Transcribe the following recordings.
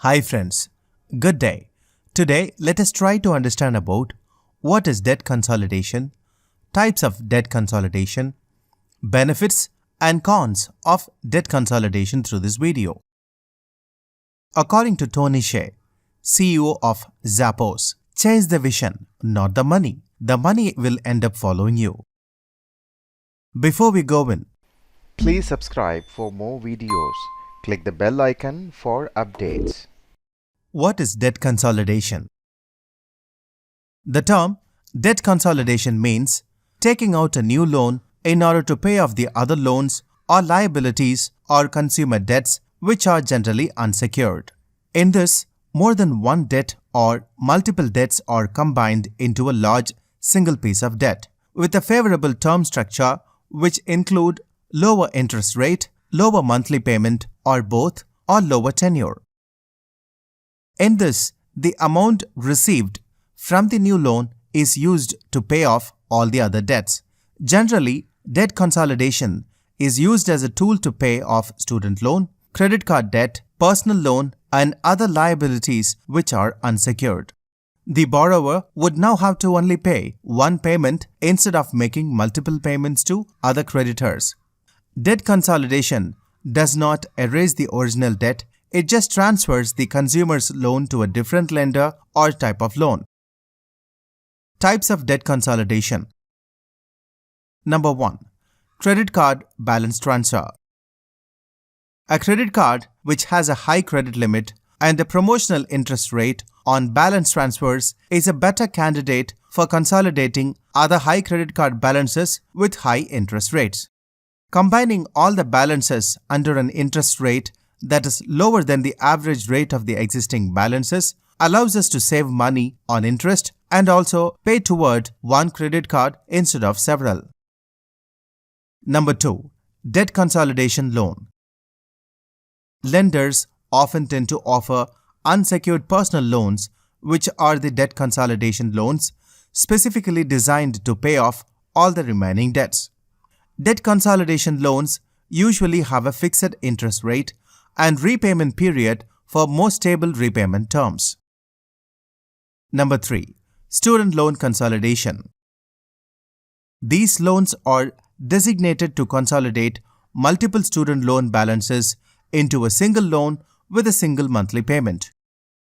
Hi friends, good day. Today let us try to understand about what is debt consolidation, types of debt consolidation, benefits and cons of debt consolidation through this video. According to Tony Hsieh, CEO of Zappos, chase the vision, not the money. The money will end up following you. Before we go in, please subscribe for more videos. Click the bell icon for updates. what is debt consolidation? The term debt consolidation means taking out a new loan in order to pay off the other loans or liabilities or consumer debts which are generally unsecured. In this, more than one debt or multiple debts are combined into a large single piece of debt with a favorable term structure which include lower interest rate, lower monthly payment or both, or lower tenure. In this, the amount received from the new loan is used to pay off all the other debts. Generally, debt consolidation is used as a tool to pay off student loan, credit card debt, personal loan, and other liabilities which are unsecured. The borrower would now have to only pay one payment instead of making multiple payments to other creditors. Debt consolidation does not erase the original debt, it just transfers the consumer's loan to a different lender or type of loan. Types of debt consolidation. Number 1. Credit card balance transfer. A credit card which has a high credit limit and a promotional interest rate on balance transfers is a better candidate for consolidating other high credit card balances with high interest rates. Combining all the balances under an interest rate that is lower than the average rate of the existing balances allows us to save money on interest and also pay toward one credit card instead of several. Number 2. Debt consolidation loan. Lenders often tend to offer unsecured personal loans, which are the debt consolidation loans specifically designed to pay off all the remaining debts. Debt consolidation loans usually have a fixed interest rate and repayment period for more stable repayment terms. Number 3. Student loan consolidation. These loans are designated to consolidate multiple student loan balances into a single loan with a single monthly payment.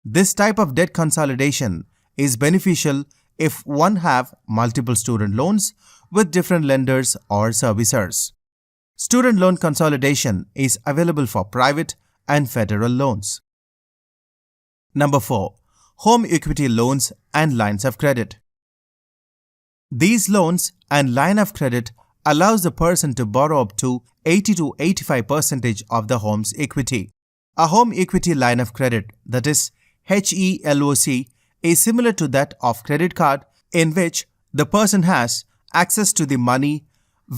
This type of debt consolidation is beneficial if one have multiple student loans with different lenders or servicers. Student loan consolidation is available for private and federal loans. Number 4. Home equity loans and lines of credit. These loans and line of credit allows the person to borrow up to 80 to 85% of the home's equity. A home equity line of credit, that is HELOC, is similar to that of credit card in which the person has access to the money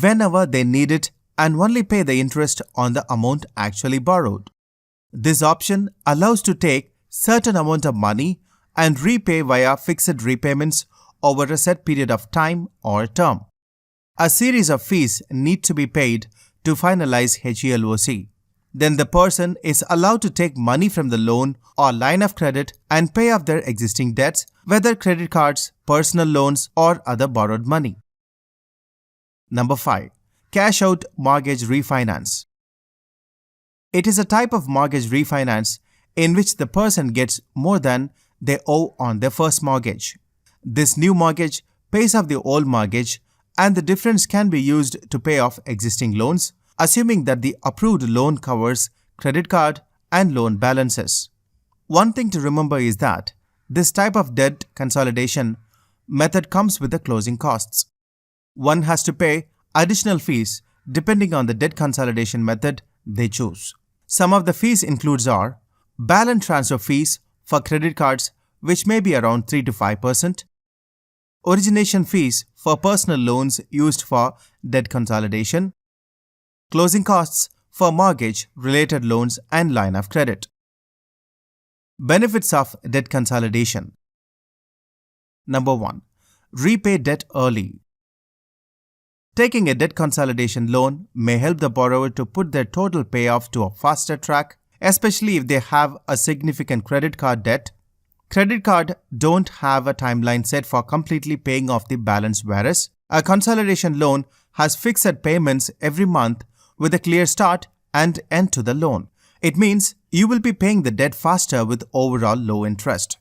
whenever they need it and only pay the interest on the amount actually borrowed. This option allows to take certain amount of money and repay via fixed repayments over a set period of time or term. A series of fees need to be paid to finalize HELOC. Then the person is allowed to take money from the loan or line of credit and pay off their existing debts, whether credit cards, personal loans, or other borrowed money. Number 5. Cash out mortgage refinance. It is a type of mortgage refinance in which the person gets more than they owe on their first mortgage. This new mortgage pays off the old mortgage and the difference can be used to pay off existing loans, assuming that the approved loan covers credit card and loan balances. One thing to remember is that this type of debt consolidation method comes with the closing costs. One has to pay additional fees depending on the debt consolidation method they choose. Some of the fees includes are balance transfer fees for credit cards, which may be around 3 to 5%, origination fees for personal loans used for debt consolidation, closing costs for mortgage-related loans and line of credit. Benefits of debt consolidation. Number 1. Repay debt early. Taking a debt consolidation loan may help the borrower to put their total payoff to a faster track, especially if they have a significant credit card debt. Credit card don't have a timeline set for completely paying off the balance, whereas a consolidation loan has fixed payments every month with a clear start and end to the loan. It means you will be paying the debt faster with overall low interest.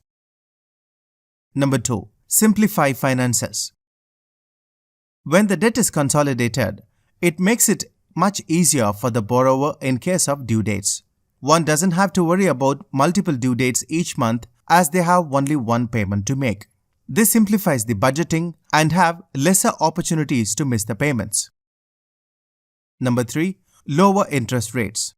Number 2. Simplify finances. When the debt is consolidated, it makes it much easier for the borrower in case of due dates. One doesn't have to worry about multiple due dates each month as they have only one payment to make. This simplifies the budgeting and have lesser opportunities to miss the payments. Number 3. Lower interest rates.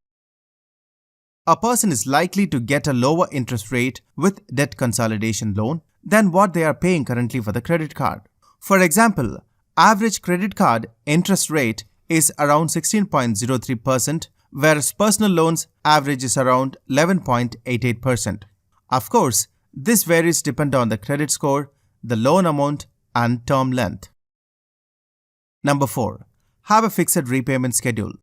A person is likely to get a lower interest rate with debt consolidation loan than what they are paying currently for the credit card. For example, average credit card interest rate is around 16.03%, whereas personal loans average is around 11.88%. Of course, this varies depending on the credit score, the loan amount, and term length. Number 4. Have a fixed repayment schedule.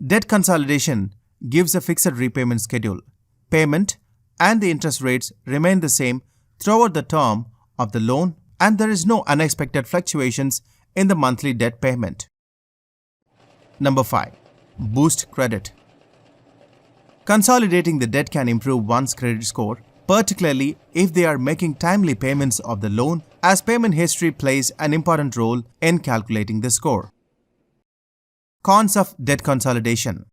Debt consolidation gives a fixed repayment schedule. Payment and the interest rates remain the same throughout the term of the loan, and there is no unexpected fluctuations in the monthly debt payment. Number 5. Boost credit. Consolidating the debt can improve one's credit score, particularly if they are making timely payments of the loan, as payment history plays an important role in calculating the score. Cons of debt consolidation.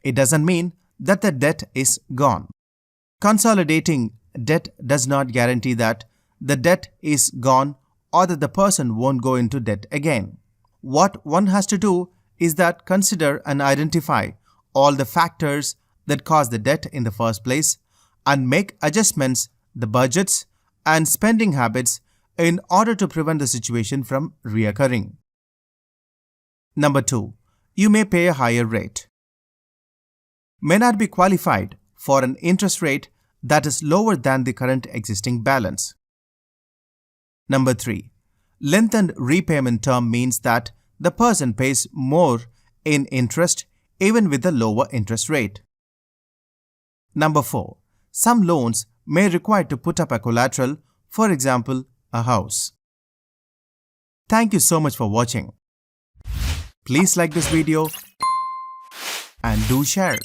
It doesn't mean that the debt is gone. Consolidating debt does not guarantee that the debt is gone or that the person won't go into debt again. What one has to do is that consider and identify all the factors that cause the debt in the first place and make adjustments, the budgets and spending habits in order to prevent the situation from reoccurring. Number 2. You may pay a higher rate. May not be qualified for an interest rate that is lower than the current existing balance. Number 3. Lengthened repayment term means that the person pays more in interest even with a lower interest rate. Number 4. Some loans may require to put up a collateral, for example, a house. Thank you so much for watching. Please like this video and do share.